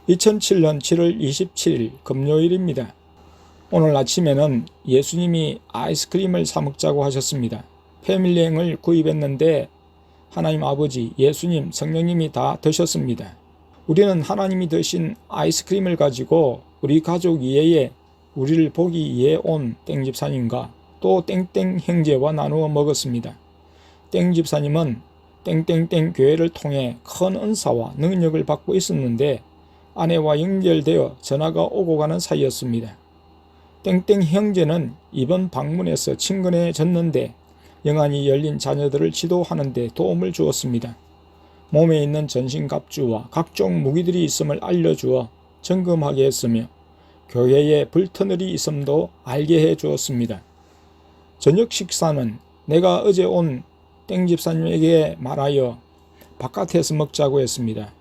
2007년 7월 27일 금요일입니다. 오늘 아침에는 예수님이 아이스크림을 사 먹자고 하셨습니다. 패밀리행을 구입했는데 하나님 아버지, 예수님, 성령님이 다 드셨습니다. 우리는 하나님이 드신 아이스크림을 가지고 우리 가족 이외에 우리를 보기 위해 온 땡집사님과 또 땡땡 형제와 나누어 먹었습니다. 땡집사님은 땡땡땡 교회를 통해 큰 은사와 능력을 받고 있었는데 아내와 연결되어 전화가 오고 가는 사이였습니다. 땡땡 형제는 이번 방문에서 친근해졌는데 영안이 열린 자녀들을 지도하는 데 도움을 주었습니다. 몸에 있는 전신갑주와 각종 무기들이 있음을 알려주어 점검하게 했으며 교회에 불터널이 있음도 알게 해주었습니다. 저녁 식사는 내가 어제 온 땡집사님에게 말하여 바깥에서 먹자고 했습니다.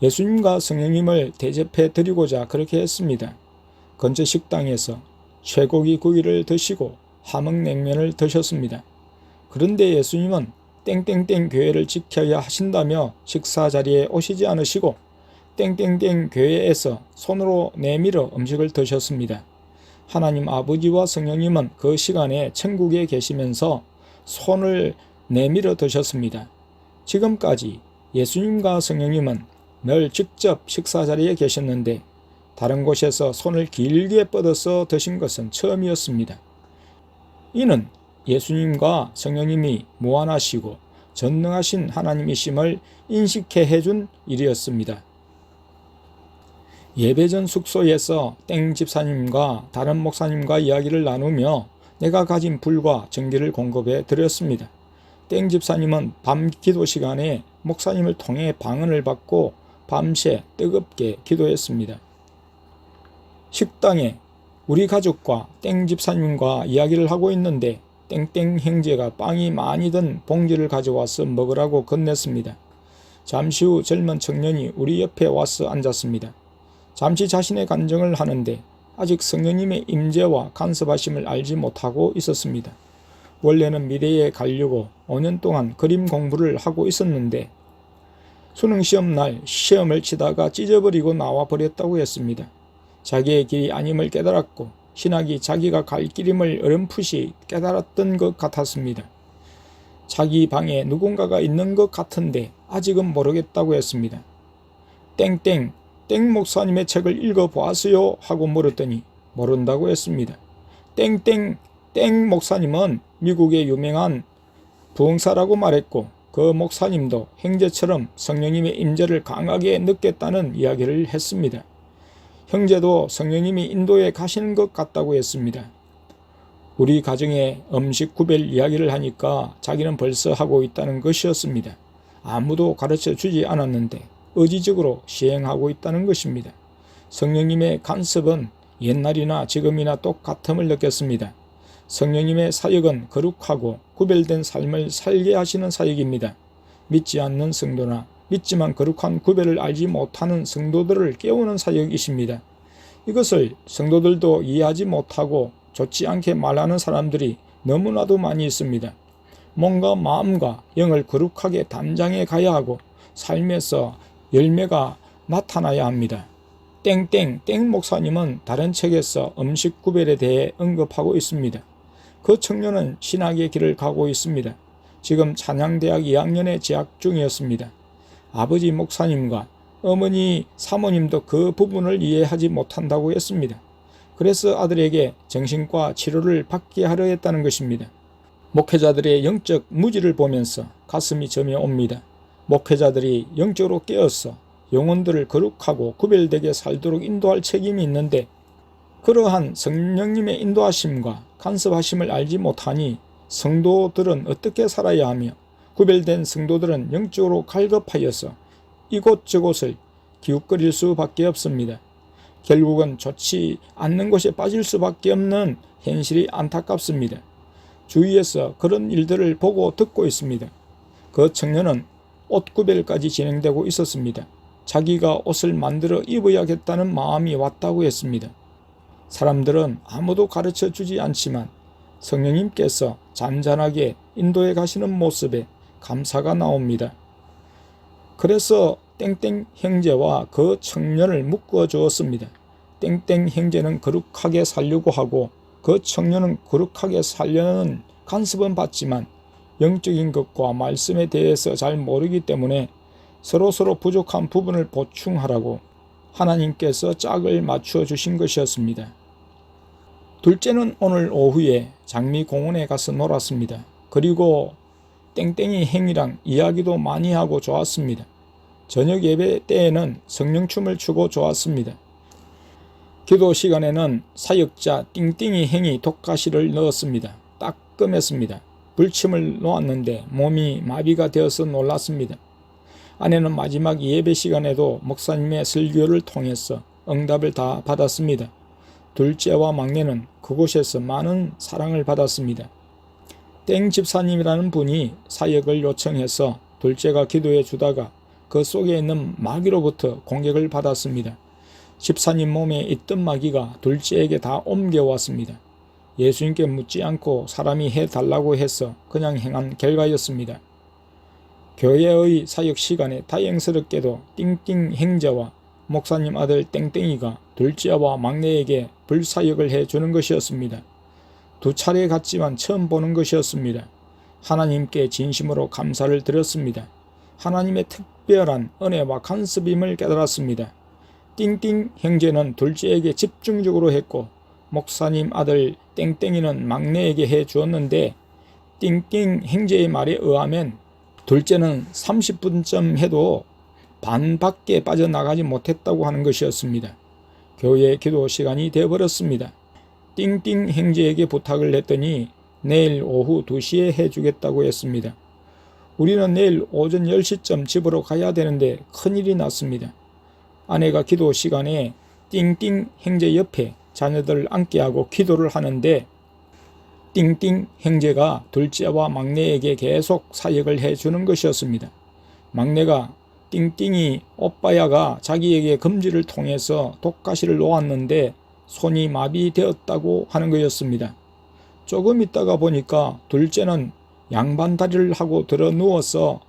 예수님과 성령님을 대접해 드리고자 그렇게 했습니다. 근처 식당에서 쇠고기 구이를 드시고 함흥냉면을 드셨습니다. 그런데 예수님은 땡땡땡 교회를 지켜야 하신다며 식사 자리에 오시지 않으시고 땡땡땡 교회에서 손으로 내밀어 음식을 드셨습니다. 하나님 아버지와 성령님은 그 시간에 천국에 계시면서 손을 내밀어 드셨습니다. 지금까지 예수님과 성령님은 늘 직접 식사 자리에 계셨는데 다른 곳에서 손을 길게 뻗어서 드신 것은 처음이었습니다. 이는 예수님과 성령님이 무한하시고 전능하신 하나님이심을 인식해 해준 일이었습니다. 예배전 숙소에서 땡 집사님과 다른 목사님과 이야기를 나누며 내가 가진 불과 전기를 공급해 드렸습니다. 땡 집사님은 밤 기도 시간에 목사님을 통해 방언을 받고 밤새 뜨겁게 기도했습니다. 식당에 우리 가족과 땡 집사님과 이야기를 하고 있는데 땡땡 형제가 빵이 많이 든 봉지를 가져와서 먹으라고 건넸습니다. 잠시 후 젊은 청년이 우리 옆에 와서 앉았습니다. 잠시 자신의 간증을 하는데 아직 성령님의 임재와 간섭하심을 알지 못하고 있었습니다. 원래는 미대에 가려고 5년 동안 그림 공부를 하고 있었는데 수능시험 날 시험을 치다가 찢어버리고 나와 버렸다고 했습니다. 자기의 길이 아님을 깨달았고 신학이 자기가 갈 길임을 어렴풋이 깨달았던 것 같았습니다. 자기 방에 누군가가 있는 것 같은데 아직은 모르겠다고 했습니다. 땡땡 목사님의 책을 읽어보았어요 하고 물었더니 모른다고 했습니다. 땡땡 목사님은 미국의 유명한 부흥사라고 말했고 그 목사님도 형제처럼 성령님의 임재를 강하게 느꼈다는 이야기를 했습니다. 형제도 성령님이 인도에 가시는 것 같다고 했습니다. 우리 가정에 음식 구별 이야기를 하니까 자기는 벌써 하고 있다는 것이었습니다. 아무도 가르쳐 주지 않았는데 의지적으로 시행하고 있다는 것입니다. 성령님의 간섭은 옛날이나 지금이나 똑같음을 느꼈습니다. 성령님의 사역은 거룩하고 구별된 삶을 살게 하시는 사역입니다. 믿지 않는 성도나 믿지만 거룩한 구별을 알지 못하는 성도들을 깨우는 사역이십니다. 이것을 성도들도 이해하지 못하고 좋지 않게 말하는 사람들이 너무나도 많이 있습니다. 몸과 마음과 영을 거룩하게 단장해 가야 하고 삶에서 열매가 나타나야 합니다. 땡땡 목사님은 다른 책에서 음식 구별에 대해 언급하고 있습니다. 그 청년은 신학의 길을 가고 있습니다. 지금 찬양대학 2학년에 재학 중이었습니다. 아버지 목사님과 어머니 사모님도 그 부분을 이해하지 못한다고 했습니다. 그래서 아들에게 정신과 치료를 받게 하려 했다는 것입니다. 목회자들의 영적 무지를 보면서 가슴이 저며 옵니다. 목회자들이 영적으로 깨어서 영혼들을 거룩하고 구별되게 살도록 인도할 책임이 있는데 그러한 성령님의 인도하심과 간섭하심을 알지 못하니 성도들은 어떻게 살아야 하며 구별된 성도들은 영적으로 갈급하여서 이곳저곳을 기웃거릴 수밖에 없습니다. 결국은 좋지 않는 곳에 빠질 수밖에 없는 현실이 안타깝습니다. 주위에서 그런 일들을 보고 듣고 있습니다. 그 청년은 옷 구별까지 진행되고 있었습니다. 자기가 옷을 만들어 입어야겠다는 마음이 왔다고 했습니다. 사람들은 아무도 가르쳐 주지 않지만 성령님께서 잔잔하게 인도해 가시는 모습에 감사가 나옵니다. 그래서 땡땡 형제와 그 청년을 묶어 주었습니다. 땡땡 형제는 거룩하게 살려고 하고 그 청년은 거룩하게 살려는 간섭은 받지만 영적인 것과 말씀에 대해서 잘 모르기 때문에 서로서로 부족한 부분을 보충하라고 하나님께서 짝을 맞추어 주신 것이었습니다. 둘째는 오늘 오후에 장미공원에 가서 놀았습니다. 그리고 땡땡이 행이랑 이야기도 많이 하고 좋았습니다. 저녁 예배 때에는 성령춤을 추고 좋았습니다. 기도 시간에는 사역자 띵띵이 행이 독가시를 넣었습니다. 따끔했습니다. 불침을 놓았는데 몸이 마비가 되어서 놀랐습니다. 아내는 마지막 예배 시간에도 목사님의 설교를 통해서 응답을 다 받았습니다. 둘째와 막내는 그곳에서 많은 사랑을 받았습니다. 땡 집사님이라는 분이 사역을 요청해서 둘째가 기도해 주다가 그 속에 있는 마귀로부터 공격을 받았습니다. 집사님 몸에 있던 마귀가 둘째에게 다 옮겨왔습니다. 예수님께 묻지 않고 사람이 해달라고 해서 그냥 행한 결과였습니다. 교회의 사역 시간에 다행스럽게도 띵띵 행자와 목사님 아들 땡땡이가 둘째와 막내에게 불사역을 해주는 것이었습니다. 두 차례 갔지만 처음 보는 것이었습니다. 하나님께 진심으로 감사를 드렸습니다. 하나님의 특별한 은혜와 간섭임을 깨달았습니다. 띵띵 형제는 둘째에게 집중적으로 했고 목사님 아들 땡땡이는 막내에게 해 주었는데 띵띵 형제의 말에 의하면 둘째는 30분쯤 해도 반밖에 빠져나가지 못했다고 하는 것이었습니다. 교회 기도 시간이 되어버렸습니다. 띵띵 형제에게 부탁을 했더니 내일 오후 2시에 해주겠다고 했습니다. 우리는 내일 오전 10시쯤 집으로 가야 되는데 큰일이 났습니다. 아내가 기도 시간에 띵띵 형제 옆에 자녀들을 앉게 하고 기도를 하는데 띵띵 형제가 둘째와 막내에게 계속 사역을 해주는 것이었습니다. 막내가 띵띵이 오빠야가 자기에게 금지를 통해서 독가시를 놓았는데 손이 마비되었다고 하는 것이었습니다. 조금 있다가 보니까 둘째는 양반다리를 하고 들어 누워서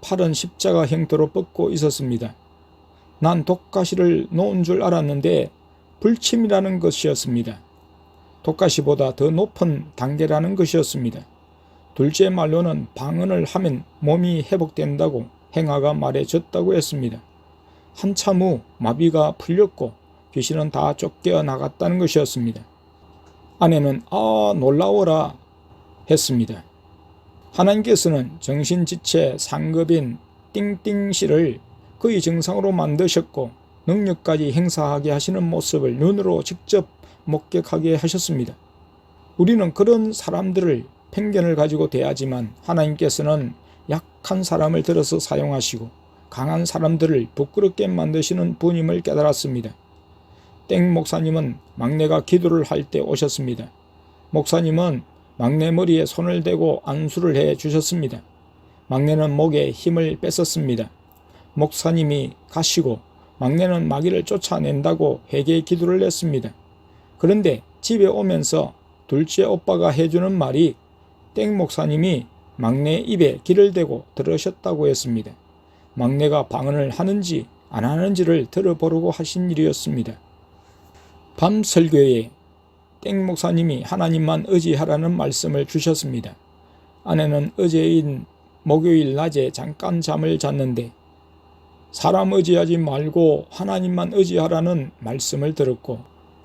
팔은 십자가 형태로 뻗고 있었습니다. 난 독가시를 놓은 줄 알았는데 불침이라는 것이었습니다. 독가시보다 더 높은 단계라는 것이었습니다. 둘째 말로는 방언을 하면 몸이 회복된다고 행하가 말해줬다고 했습니다. 한참 후 마비가 풀렸고 귀신은 다 쫓겨나갔다는 것이었습니다. 아내는 놀라워라 했습니다. 하나님께서는 정신지체 상급인 띵띵씨를 그의 정상으로 만드셨고 능력까지 행사하게 하시는 모습을 눈으로 직접 목격하게 하셨습니다. 우리는 그런 사람들을 편견을 가지고 대하지만 하나님께서는 약한 사람을 들어서 사용하시고 강한 사람들을 부끄럽게 만드시는 분임을 깨달았습니다. 땡 목사님은 막내가 기도를 할 때 오셨습니다. 목사님은 막내 머리에 손을 대고 안수를 해 주셨습니다. 막내는 목에 힘을 뺐었습니다. 목사님이 가시고 막내는 마귀를 쫓아낸다고 회개 기도를 했습니다. 그런데 집에 오면서 둘째 오빠가 해주는 말이 땡 목사님이 막내 입에 기를 대고 들으셨다고 했습니다. 막내가 방언을 하는지 안 하는지를 들어보려고 하신 일이었습니다. 밤 설교에 땡 목사님이 하나님만 의지하라는 말씀을 주셨습니다. 아내는 어제인 목요일 낮에 잠깐 잠을 잤는데 사람 의지하지 말고 하나님만 의지하라는 말씀을 들었고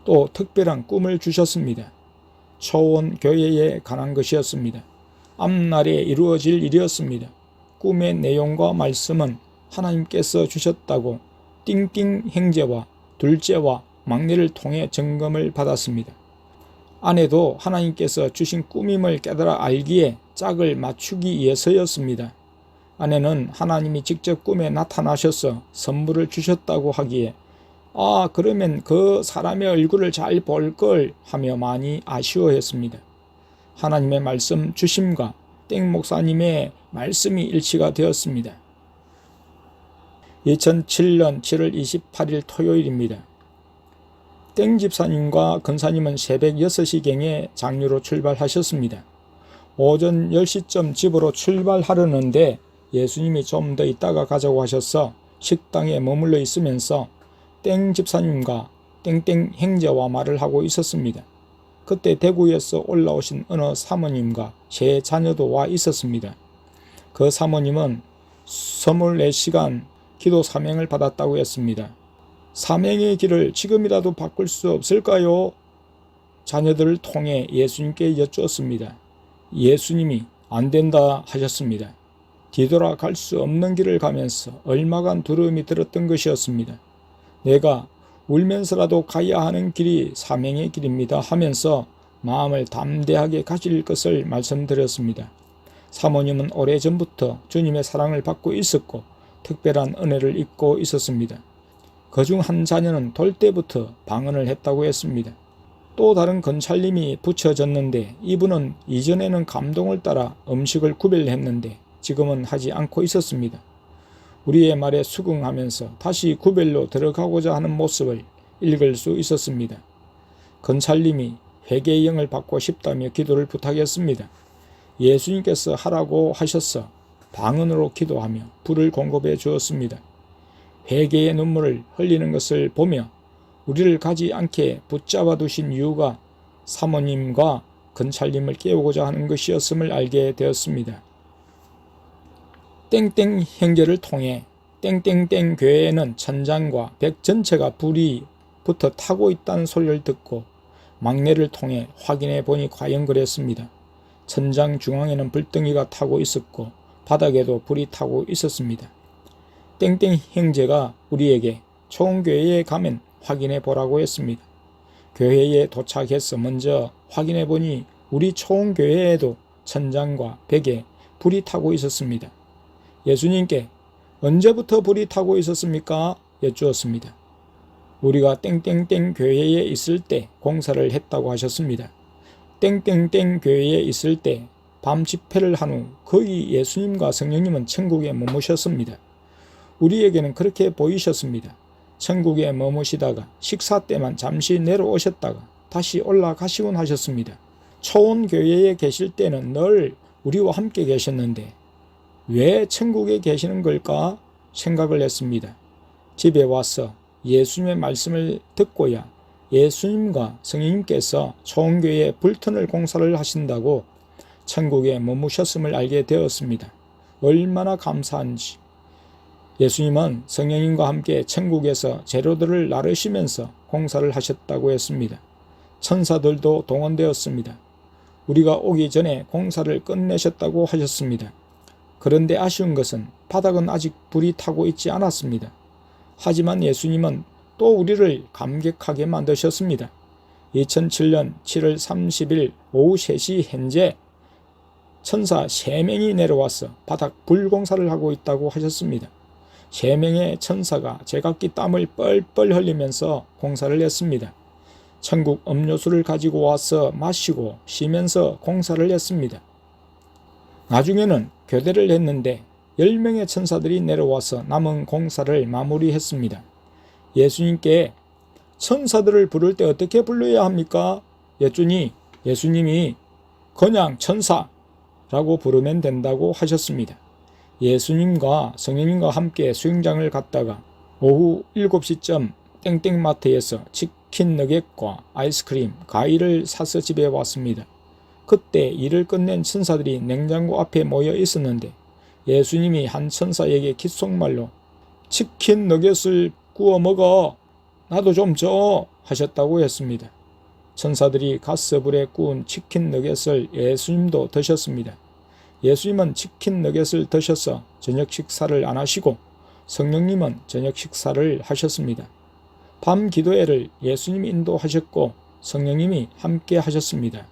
또 특별한 꿈을 주셨습니다. 초원 교회에 관한 것이었습니다. 앞날에 이루어질 일이었습니다. 꿈의 내용과 말씀은 하나님께서 주셨다고 띵띵 형제와 둘째와 막내를 통해 점검을 받았습니다. 아내도 하나님께서 주신 꿈임을 깨달아 알기에 짝을 맞추기 위해서였습니다. 아내는 하나님이 직접 꿈에 나타나셔서 선물을 주셨다고 하기에 그러면 그 사람의 얼굴을 잘 볼 걸 하며 많이 아쉬워했습니다. 하나님의 말씀 주심과 땡 목사님의 말씀이 일치가 되었습니다. 2007년 7월 28일 토요일입니다. 땡 집사님과 근사님은 새벽 6시경에 장류로 출발하셨습니다. 오전 10시쯤 집으로 출발하려는데 예수님이 좀 더 있다가 가자고 하셔서 식당에 머물러 있으면서 땡 집사님과 땡땡 형제와 말을 하고 있었습니다. 그때 대구에서 올라오신 어느 사모님과 제 자녀도 와 있었습니다. 그 사모님은 24시간 기도 사명을 받았다고 했습니다. 사명의 길을 지금이라도 바꿀 수 없을까요? 자녀들을 통해 예수님께 여쭈었습니다. 예수님이 안 된다 하셨습니다. 뒤돌아갈 수 없는 길을 가면서 얼마간 두려움이 들었던 것이었습니다. 내가 울면서라도 가야 하는 길이 사명의 길입니다 하면서 마음을 담대하게 가질 것을 말씀드렸습니다. 사모님은 오래전부터 주님의 사랑을 받고 있었고 특별한 은혜를 입고 있었습니다. 그중 한 자녀는 돌 때부터 방언을 했다고 했습니다. 또 다른 건찰님이 붙여졌는데 이분은 이전에는 감동을 따라 음식을 구별했는데 지금은 하지 않고 있었습니다. 우리의 말에 수긍하면서 다시 구별로 들어가고자 하는 모습을 읽을 수 있었습니다. 건찰님이 회개의 영을 받고 싶다며 기도를 부탁했습니다. 예수님께서 하라고 하셔서 방언으로 기도하며 불을 공급해 주었습니다. 회개의 눈물을 흘리는 것을 보며 우리를 가지 않게 붙잡아 두신 이유가 사모님과 건찰님을 깨우고자 하는 것이었음을 알게 되었습니다. 땡땡 형제를 통해 땡땡땡 교회에는 천장과 벽 전체가 불이 붙어 타고 있다는 소리를 듣고 막내를 통해 확인해 보니 과연 그랬습니다. 천장 중앙에는 불덩이가 타고 있었고 바닥에도 불이 타고 있었습니다. 땡땡 형제가 우리에게 초원교회에 가면 확인해 보라고 했습니다. 교회에 도착해서 먼저 확인해 보니 우리 초원교회에도 천장과 벽에 불이 타고 있었습니다. 예수님께 언제부터 불이 타고 있었습니까? 여쭈었습니다. 우리가 땡땡땡 교회에 있을 때 공사를 했다고 하셨습니다. 땡땡땡 교회에 있을 때 밤 집회를 한 후 거기 예수님과 성령님은 천국에 머무셨습니다. 우리에게는 그렇게 보이셨습니다. 천국에 머무시다가 식사 때만 잠시 내려오셨다가 다시 올라가시곤 하셨습니다. 초원교회에 계실 때는 늘 우리와 함께 계셨는데 왜 천국에 계시는 걸까 생각을 했습니다. 집에 와서 예수님의 말씀을 듣고야 예수님과 성령님께서 초원교회에 불터널 공사를 하신다고 천국에 머무셨음을 알게 되었습니다. 얼마나 감사한지. 예수님은 성령님과 함께 천국에서 재료들을 나르시면서 공사를 하셨다고 했습니다. 천사들도 동원되었습니다. 우리가 오기 전에 공사를 끝내셨다고 하셨습니다. 그런데 아쉬운 것은 바닥은 아직 불이 타고 있지 않았습니다. 하지만 예수님은 또 우리를 감격하게 만드셨습니다. 2007년 7월 30일 오후 3시 현재 천사 3명이 내려와서 바닥 불공사를 하고 있다고 하셨습니다. 3명의 천사가 제각기 땀을 뻘뻘 흘리면서 공사를 했습니다. 천국 음료수를 가지고 와서 마시고 쉬면서 공사를 했습니다. 나중에는 교대를 했는데 10명의 천사들이 내려와서 남은 공사를 마무리했습니다. 예수님께 천사들을 부를 때 어떻게 불러야 합니까? 여쭈니 예수님이 그냥 천사라고 부르면 된다고 하셨습니다. 예수님과 성령님과 함께 수영장을 갔다가 오후 7시쯤 땡땡마트에서 치킨 너겟과 아이스크림, 과일을 사서 집에 왔습니다. 그때 일을 끝낸 천사들이 냉장고 앞에 모여 있었는데 예수님이 한 천사에게 귓속말로 치킨 너겟을 구워 먹어 나도 좀 줘 하셨다고 했습니다. 천사들이 가스불에 구운 치킨 너겟을 예수님도 드셨습니다. 예수님은 치킨 너겟을 드셔서 저녁 식사를 안 하시고 성령님은 저녁 식사를 하셨습니다. 밤 기도회를 예수님이 인도하셨고 성령님이 함께 하셨습니다.